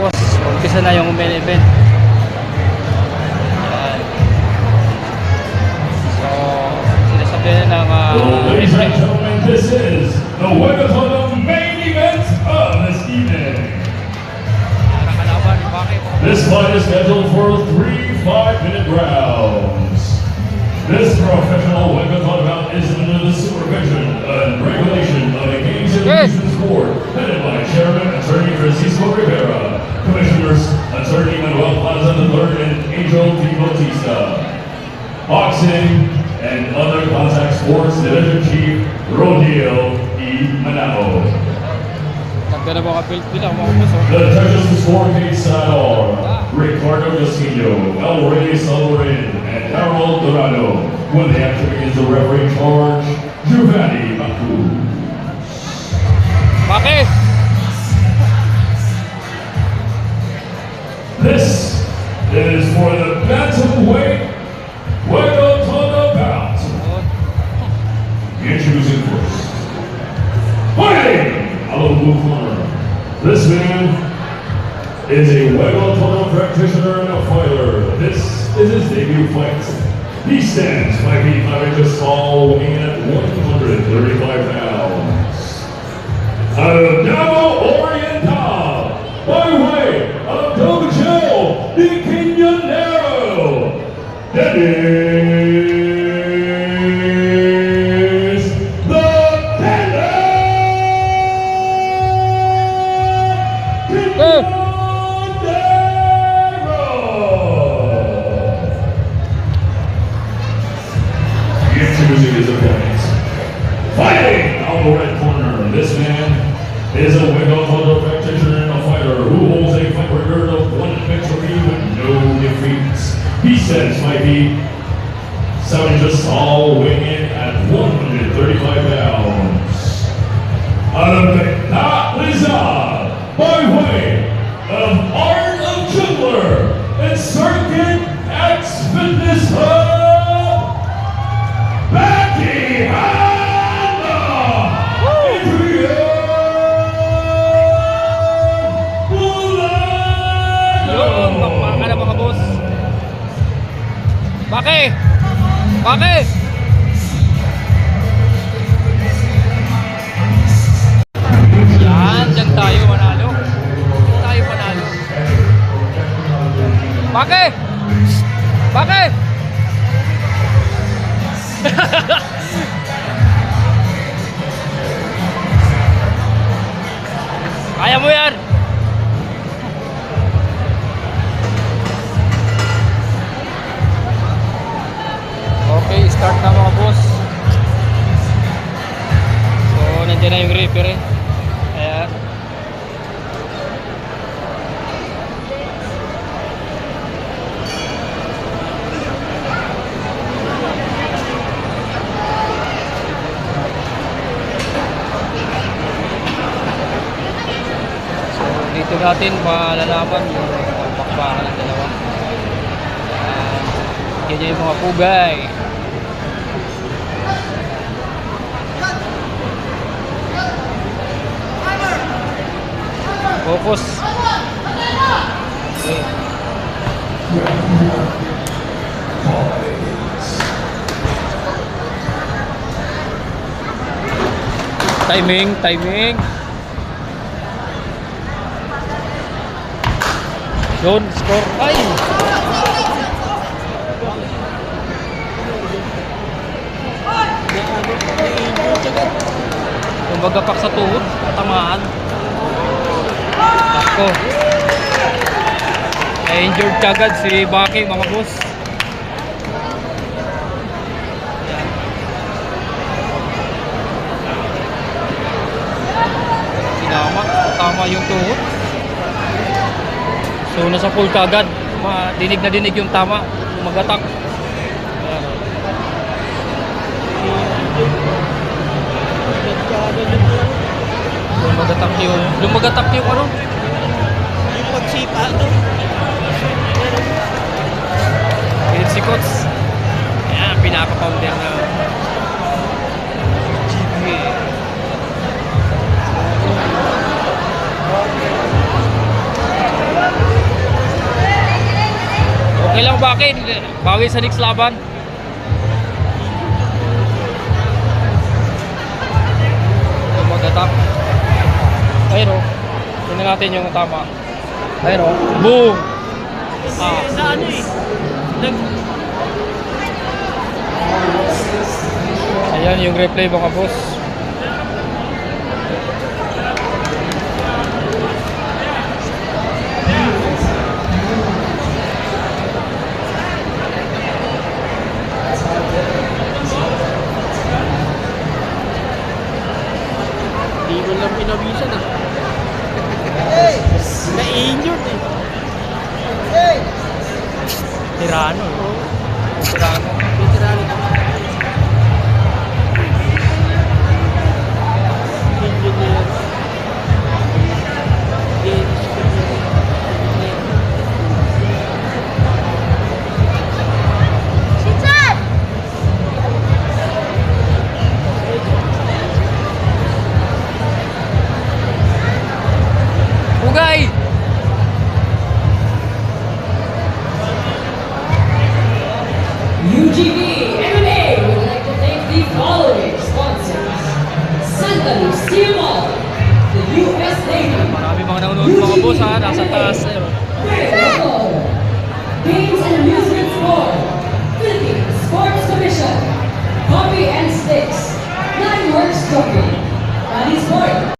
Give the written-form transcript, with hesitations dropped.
boss, umpisa na yung main event. Yan. So, sinasabihan ng ladies and gentlemen, this is the Wegathon main event of this evening. This fight is scheduled for 3 5-minute rounds. This professional Wegathon bout is under the supervision and regulation of the Games and Amusements Board, headed by Chairman Attorney Francisco Rivera, Commissioners Attorney Manuel Plaza III and Angel D. Bautista, Boxing and other contact sports Division Chief Rodil E. Manao. The judges to score case are Ricardo Castillo, El Rey Salvarin, and Harold Dorado. When the action begins, the referee in charge, Giovanni Bacu. Bakit? This is for the bantamweight Wegathon bout. Introducing first, fighting out of the blue corner. This man is a Wegathon practitioner and a fighter. This is his debut fight. He stands 5 feet 5 inches tall, weighing at 135 pounds. Out of Davao Oriental, by way of Dojo de Quinonero, Dennis the Panda Quinonero. Introducing his opponent. Fighting out the red corner, this man is a Wegathon practitioner and a fighter who holds a fight record of 1 victory with no defeats. He stands 5 feet 7 inches tall, weighing in at 135 pounds. Out of Tecna Rizal, by way of Art of Juggler and Circuit X Fitness Hub, Becky Hanna! Yun, makmaka na mga boss. Bakit? Bakit? Yan, dyan tayo manalo. Tayo manalo. Bakit? Bakit? Kaya mo yan. Okay, start na mga boss. So, nandiyan na yung referee. Ayan. So, dito natin malalaman yung bakbakan ng dalawa. Yan yung mga pugay. Focus. Okay. Timing. Yun, score. Ay! Kumbaga sa tuhod, tamaan. Ako. Injured kagad si Baki, mga boss. Yan. Tama yung tuhod. So nasa full kagad. Dinig na dinig yung tama. Magatak. Lumagatak yung ano? Yung pagsipa ito. Pinit si Coach. Ayan, pinaka-pounder na GP. Okay lang bakit? Bawi sa next laban. Ito mag-attack. Ayun o. Tingnan natin yung tama. Ayun o. Boom! Ah. Sa ano eh. Ayan yung replay mga boss. Hindi mo lang pinawisan eh. Na-injured eh. Tirano. Tirano. Veterano ka. Engineer. Games. Ugay! UGB MMA would like to thank the following sponsors: Santa Lucía Mall, the U.S. Navy, Marami mga nanonood mga boss ha. Nasa taas.